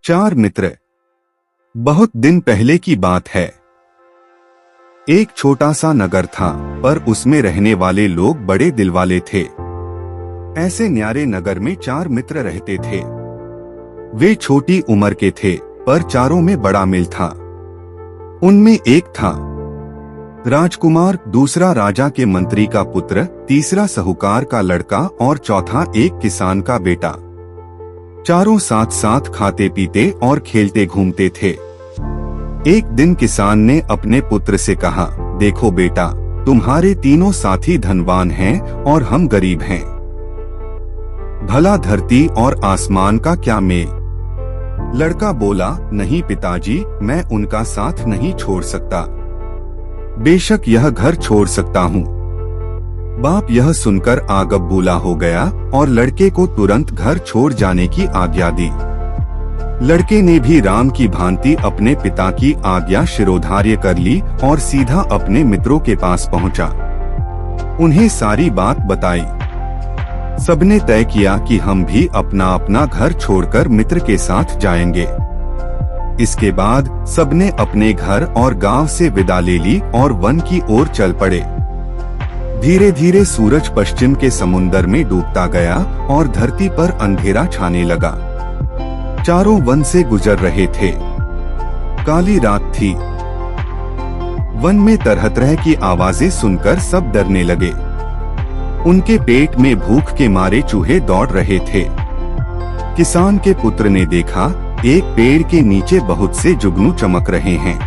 चार मित्र। बहुत दिन पहले की बात है। एक छोटा सा नगर था, पर उसमें रहने वाले लोग बड़े दिलवाले थे। ऐसे न्यारे नगर में चार मित्र रहते थे। वे छोटी उम्र के थे, पर चारों में बड़ा मिल था। उनमें एक था राजकुमार, दूसरा राजा के मंत्री का पुत्र, तीसरा साहूकार का लड़का और चौथा एक किसान का बेटा। चारों साथ साथ खाते पीते और खेलते घूमते थे। एक दिन किसान ने अपने पुत्र से कहा, देखो बेटा, तुम्हारे तीनों साथी धनवान हैं और हम गरीब हैं। भला धरती और आसमान का क्या मेल। लड़का बोला, नहीं पिताजी, मैं उनका साथ नहीं छोड़ सकता। बेशक यह घर छोड़ सकता हूँ। बाप यह सुनकर आगबबूला हो गया और लड़के को तुरंत घर छोड़ जाने की आज्ञा दी। लड़के ने भी राम की भांति अपने पिता की आज्ञा शिरोधार्य कर ली और सीधा अपने मित्रों के पास पहुंचा। उन्हें सारी बात बताई। सबने तय किया कि हम भी अपना अपना घर छोड़कर मित्र के साथ जाएंगे। इसके बाद सबने अपने घर और गांव से विदा ले ली और वन की ओर चल पड़े। धीरे धीरे सूरज पश्चिम के समुंदर में डूबता गया और धरती पर अंधेरा छाने लगा। चारों वन से गुजर रहे थे। काली रात थी। वन में तरह तरह की आवाजें सुनकर सब डरने लगे। उनके पेट में भूख के मारे चूहे दौड़ रहे थे। किसान के पुत्र ने देखा, एक पेड़ के नीचे बहुत से जुगनू चमक रहे हैं।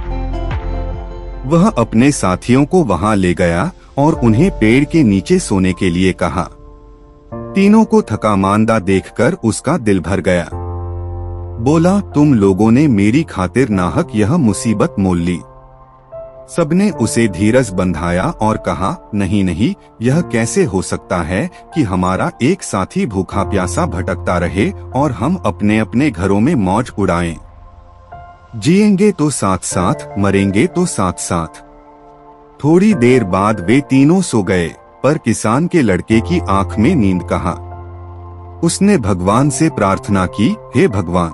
वह अपने साथियों को वहां ले गया और उन्हें पेड़ के नीचे सोने के लिए कहा। तीनों को थका मांदा देखकर उसका दिल भर गया। बोला, तुम लोगों ने मेरी खातिर नाहक यह मुसीबत मोल ली। सबने उसे धीरज बंधाया और कहा, नहीं नहीं, यह कैसे हो सकता है कि हमारा एक साथी भूखा प्यासा भटकता रहे और हम अपने अपने घरों में मौज उड़ाएं। जिएंगे तो साथ साथ, मरेंगे तो साथ साथ। थोड़ी देर बाद वे तीनों सो गए, पर किसान के लड़के की आंख में नींद कहा। उसने भगवान से प्रार्थना की, हे भगवान,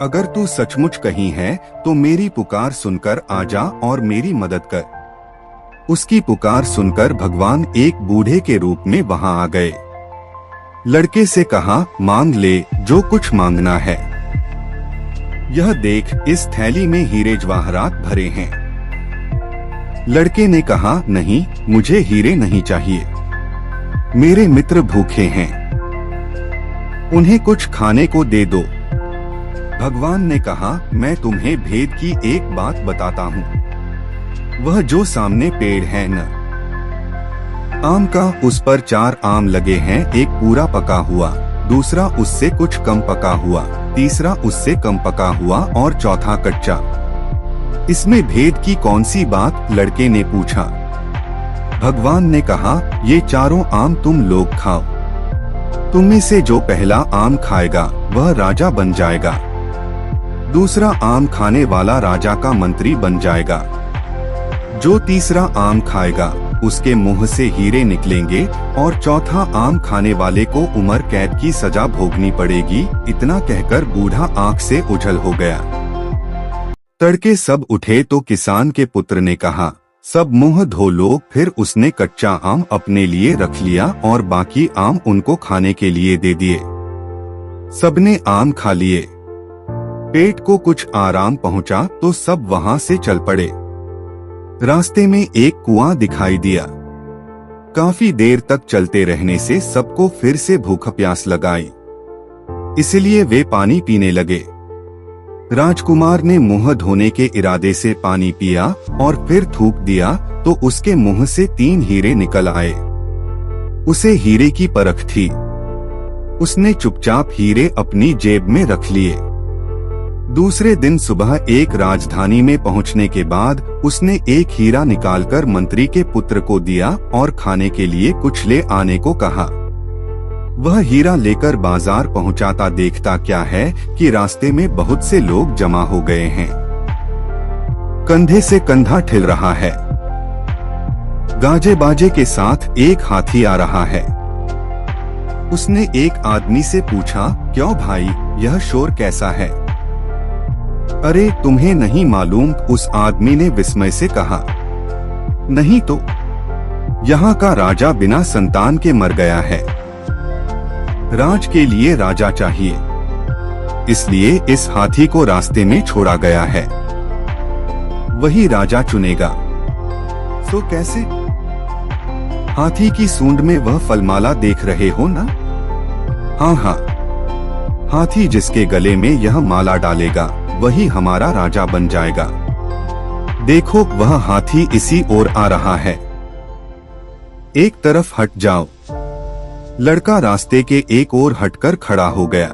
अगर तू सचमुच कहीं है तो मेरी पुकार सुनकर आजा और मेरी मदद कर। उसकी पुकार सुनकर भगवान एक बूढ़े के रूप में वहां आ गए। लड़के से कहा, मांग ले जो कुछ मांगना है। यह देख, इस थैली में हीरे जवाहरात भरे हैं। लड़के ने कहा, नहीं, मुझे हीरे नहीं चाहिए। मेरे मित्र भूखे हैं, उन्हें कुछ खाने को दे दो। भगवान ने कहा, मैं तुम्हें भेद की एक बात बताता हूँ। वह जो सामने पेड़ है न आम का, उस पर 4 आम लगे हैं। एक पूरा पका हुआ, दूसरा उससे कुछ कम पका हुआ, तीसरा उससे कम पका हुआ और चौथा कच्चा। इसमें भेद की कौन सी बात? लड़के ने पूछा। भगवान ने कहा, ये चारों आम तुम लोग खाओ। तुम में से जो पहला आम खाएगा वह राजा बन जाएगा। दूसरा आम खाने वाला राजा का मंत्री बन जाएगा। जो तीसरा आम खाएगा उसके मुंह से हीरे निकलेंगे और चौथा आम खाने वाले को उम्र कैद की सजा भोगनी पड़ेगी। इतना कहकर बूढ़ा आंख से ओझल हो गया। तड़के सब उठे तो किसान के पुत्र ने कहा, सब मुंह धो लो। फिर उसने कच्चा आम अपने लिए रख लिया और बाकी आम उनको खाने के लिए दे दिए। सबने आम खा लिए। पेट को कुछ आराम पहुंचा तो सब वहां से चल पड़े। रास्ते में एक कुआं दिखाई दिया। काफी देर तक चलते रहने से सबको फिर से भूख प्यास लगाई, इसलिए वे पानी पीने लगे। राजकुमार ने मुंह धोने के इरादे से पानी पिया और फिर थूक दिया तो उसके मुंह से 3 हीरे निकल आए। उसे हीरे की परख थी। उसने चुपचाप हीरे अपनी जेब में रख लिए। दूसरे दिन सुबह एक राजधानी में पहुंचने के बाद उसने एक हीरा निकालकर मंत्री के पुत्र को दिया और खाने के लिए कुछ ले आने को कहा। वह हीरा लेकर बाजार पहुंचाता देखता क्या है कि रास्ते में बहुत से लोग जमा हो गए हैं। कंधे से कंधा ठिल रहा है। गाजे बाजे के साथ एक हाथी आ रहा है। उसने एक आदमी से पूछा, क्यों भाई, यह शोर कैसा है? अरे तुम्हें नहीं मालूम, उस आदमी ने विस्मय से कहा। नहीं तो, यहाँ का राजा बिना संतान के मर गया है। राज के लिए राजा चाहिए, इसलिए इस हाथी को रास्ते में छोड़ा गया है। वही राजा चुनेगा। तो कैसे? हाथी की सूंड में वह फलमाला देख रहे हो ना? हाँ हाँ, हाथी जिसके गले में यह माला डालेगा वही हमारा राजा बन जाएगा। देखो, वह हाथी इसी ओर आ रहा है। एक तरफ हट जाओ। लड़का रास्ते के एक ओर हटकर खड़ा हो गया।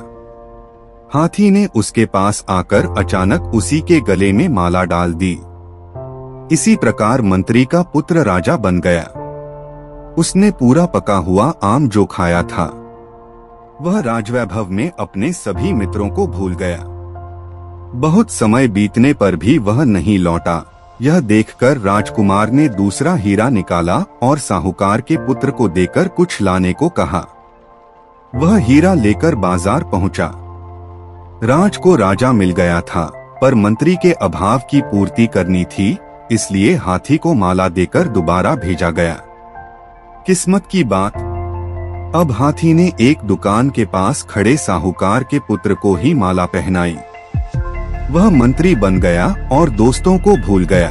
हाथी ने उसके पास आकर अचानक उसी के गले में माला डाल दी। इसी प्रकार मंत्री का पुत्र राजा बन गया। उसने पूरा पका हुआ आम जो खाया था, वह राजवैभव में अपने सभी मित्रों को भूल गया। बहुत समय बीतने पर भी वह नहीं लौटा। यह देखकर राजकुमार ने दूसरा हीरा निकाला और साहूकार के पुत्र को देकर कुछ लाने को कहा। वह हीरा लेकर बाजार पहुंचा। राज को राजा मिल गया था, पर मंत्री के अभाव की पूर्ति करनी थी, इसलिए हाथी को माला देकर दोबारा भेजा गया। किस्मत की बात, अब हाथी ने एक दुकान के पास खड़े साहूकार के पुत्र को ही माला पहनाई। वह मंत्री बन गया और दोस्तों को भूल गया।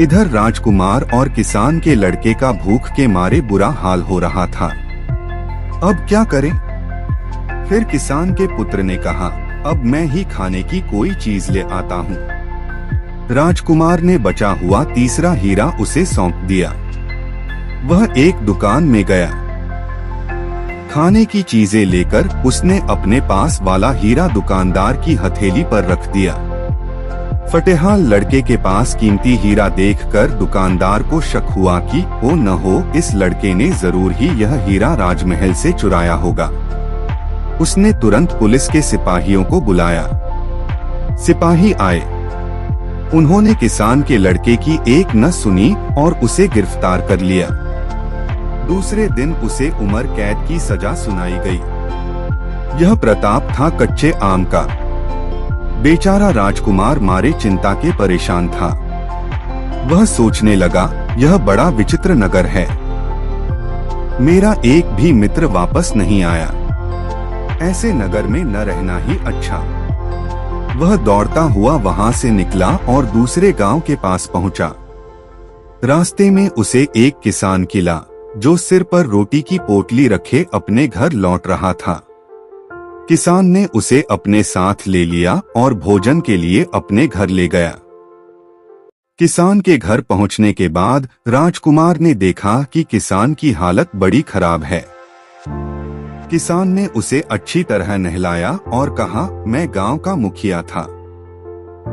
इधर राजकुमार और किसान के लड़के का भूख के मारे बुरा हाल हो रहा था। अब क्या करें? फिर किसान के पुत्र ने कहा, अब मैं ही खाने की कोई चीज ले आता हूँ। राजकुमार ने बचा हुआ तीसरा हीरा उसे सौंप दिया। वह एक दुकान में गया। खाने की चीजें लेकर उसने अपने पास वाला हीरा दुकानदार की हथेली पर रख दिया। फटेहाल लड़के के पास कीमती हीरा देखकर दुकानदार को शक हुआ कि हो न हो इस लड़के ने जरूर ही यह हीरा राजमहल से चुराया होगा। उसने तुरंत पुलिस के सिपाहियों को बुलाया। सिपाही आए। उन्होंने किसान के लड़के की एक न सुनी और उसे गिरफ्तार कर लिया। दूसरे दिन उसे उम्र कैद की सजा सुनाई गई। यह प्रताप था कच्चे आम का। बेचारा राजकुमार मारे चिंता के परेशान था। वह सोचने लगा, यह बड़ा विचित्र नगर है। मेरा एक भी मित्र वापस नहीं आया। ऐसे नगर में न रहना ही अच्छा। वह दौड़ता हुआ वहां से निकला और दूसरे गांव के पास पहुंचा। रास्ते में उसे एक किसान मिला जो सिर पर रोटी की पोटली रखे अपने घर लौट रहा था। किसान ने उसे अपने साथ ले लिया और भोजन के लिए अपने घर ले गया। किसान के घर पहुंचने के बाद राजकुमार ने देखा कि किसान की हालत बड़ी खराब है। किसान ने उसे अच्छी तरह नहलाया और कहा, मैं गांव का मुखिया था।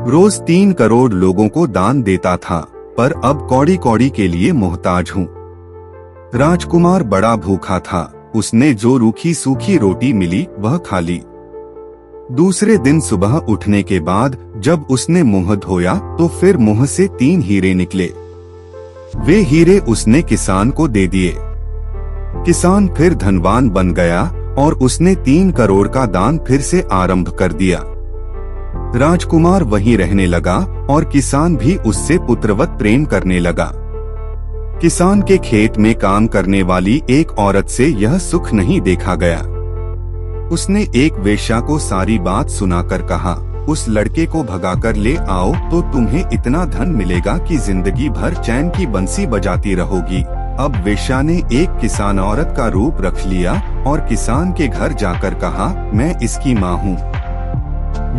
रोज 3 करोड़ लोगों को दान देता था, पर अब कौड़ी कौड़ी के लिए मोहताज हूँ। राजकुमार बड़ा भूखा था। उसने जो रूखी सूखी रोटी मिली वह खा ली। दूसरे दिन सुबह उठने के बाद जब उसने मुंह धोया तो फिर मुंह से 3 हीरे निकले। वे हीरे उसने किसान को दे दिए। किसान फिर धनवान बन गया और उसने 3 करोड़ का दान फिर से आरंभ कर दिया। राजकुमार वहीं रहने लगा और किसान भी उससे पुत्रवत प्रेम करने लगा। किसान के खेत में काम करने वाली एक औरत से यह सुख नहीं देखा गया। उसने एक वेश्या को सारी बात सुनाकर कहा, उस लड़के को भगाकर ले आओ तो तुम्हें इतना धन मिलेगा कि जिंदगी भर चैन की बंसी बजाती रहोगी। अब वेश्या ने एक किसान औरत का रूप रख लिया और किसान के घर जाकर कहा, मैं इसकी माँ हूँ।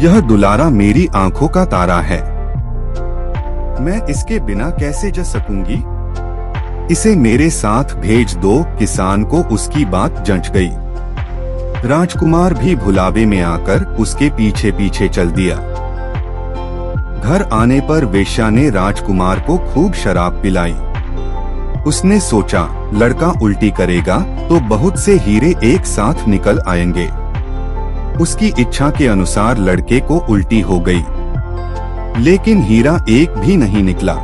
यह दुलारा मेरी आंखों का तारा है। मैं इसके बिना कैसे जी सकूंगी? इसे मेरे साथ भेज दो। किसान को उसकी बात जंच गई। राजकुमार भी भुलावे में आकर उसके पीछे पीछे चल दिया। घर आने पर वेश्या ने राजकुमार को खूब शराब पिलाई। उसने सोचा, लड़का उल्टी करेगा तो बहुत से हीरे एक साथ निकल आएंगे। उसकी इच्छा के अनुसार लड़के को उल्टी हो गई, लेकिन हीरा एक भी नहीं निकला।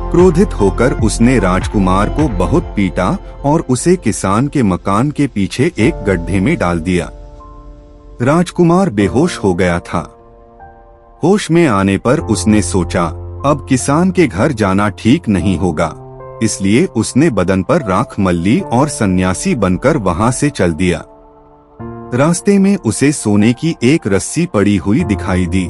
क्रोधित होकर उसने राजकुमार को बहुत पीटा और उसे किसान के मकान के पीछे एक गड्ढे में डाल दिया। राजकुमार बेहोश हो गया था। होश में आने पर उसने सोचा अब किसान के घर जाना ठीक नहीं होगा, इसलिए उसने बदन पर राख मल ली और सन्यासी बनकर वहां से चल दिया। रास्ते में उसे सोने की एक रस्सी पड़ी हुई दिखाई दी।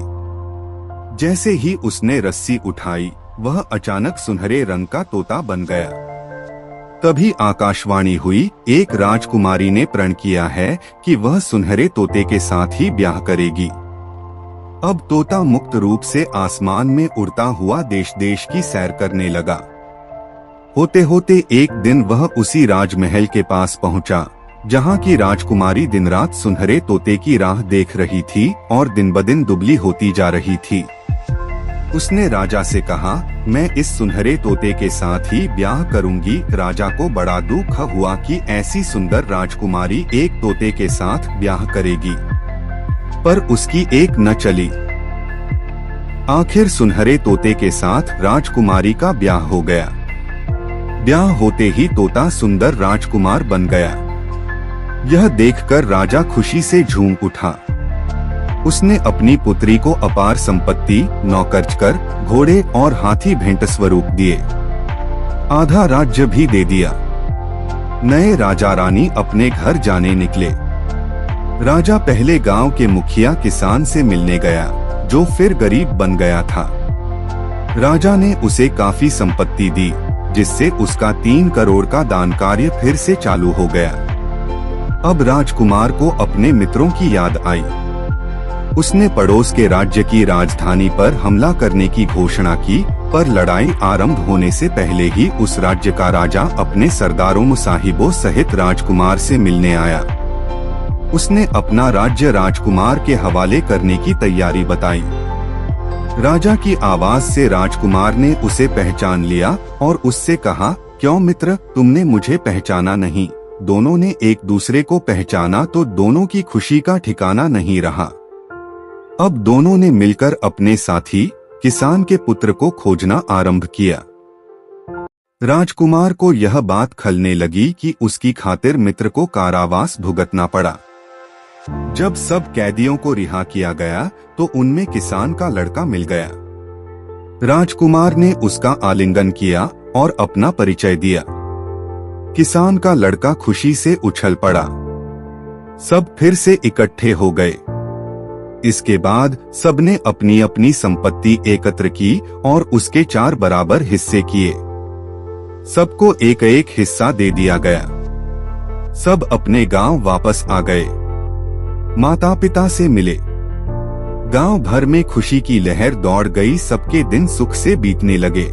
जैसे ही उसने रस्सी उठाई, वह अचानक सुनहरे रंग का तोता बन गया। तभी आकाशवाणी हुई, एक राजकुमारी ने प्रण किया है कि वह सुनहरे तोते के साथ ही ब्याह करेगी। अब तोता मुक्त रूप से आसमान में उड़ता हुआ देश देश की सैर करने लगा। होते होते एक दिन वह उसी राजमहल के पास पहुंचा, जहां की राजकुमारी दिन रात सुनहरे तोते की राह देख रही थी और दिन ब दिन दुबली होती जा रही थी। उसने राजा से कहा, मैं इस सुनहरे तोते के साथ ही ब्याह करूंगी। राजा को बड़ा दुख हुआ कि ऐसी सुंदर राजकुमारी एक तोते के साथ ब्याह करेगी, पर उसकी एक न चली। आखिर सुनहरे तोते के साथ राजकुमारी का ब्याह हो गया। ब्याह होते ही तोता सुंदर राजकुमार बन गया। यह देखकर राजा खुशी से झूम उठा। उसने अपनी पुत्री को अपार संपत्ति, नौकरचाकर, घोड़े और हाथी भेंट स्वरूप दिए। आधा राज्य भी दे दिया। नए राजा रानी अपने घर जाने निकले। राजा पहले गांव के मुखिया किसान से मिलने गया, जो फिर गरीब बन गया था। राजा ने उसे काफी संपत्ति दी, जिससे उसका 3 करोड़ का दान कार्य फिर से चालू हो गया। अब राजकुमार को अपने मित्रों की याद आई। उसने पड़ोस के राज्य की राजधानी पर हमला करने की घोषणा की, पर लड़ाई आरंभ होने से पहले ही उस राज्य का राजा अपने सरदारों मुसाहिबों सहित राजकुमार से मिलने आया। उसने अपना राज्य राजकुमार के हवाले करने की तैयारी बताई। राजा की आवाज से राजकुमार ने उसे पहचान लिया और उससे कहा, क्यों मित्र, तुमने मुझे पहचाना नहीं? दोनों ने एक दूसरे को पहचाना तो दोनों की खुशी का ठिकाना नहीं रहा। अब दोनों ने मिलकर अपने साथी किसान के पुत्र को खोजना आरंभ किया। राजकुमार को यह बात खलने लगी कि उसकी खातिर मित्र को कारावास भुगतना पड़ा। जब सब कैदियों को रिहा किया गया तो उनमें किसान का लड़का मिल गया। राजकुमार ने उसका आलिंगन किया और अपना परिचय दिया। किसान का लड़का खुशी से उछल पड़ा। सब फिर से इकट्ठे हो गए। इसके बाद सबने अपनी अपनी संपत्ति एकत्र की और उसके 4 बराबर हिस्से किए। सबको एक एक हिस्सा दे दिया गया। सब अपने गांव वापस आ गए। माता पिता से मिले। गांव भर में खुशी की लहर दौड़ गई। सबके दिन सुख से बीतने लगे।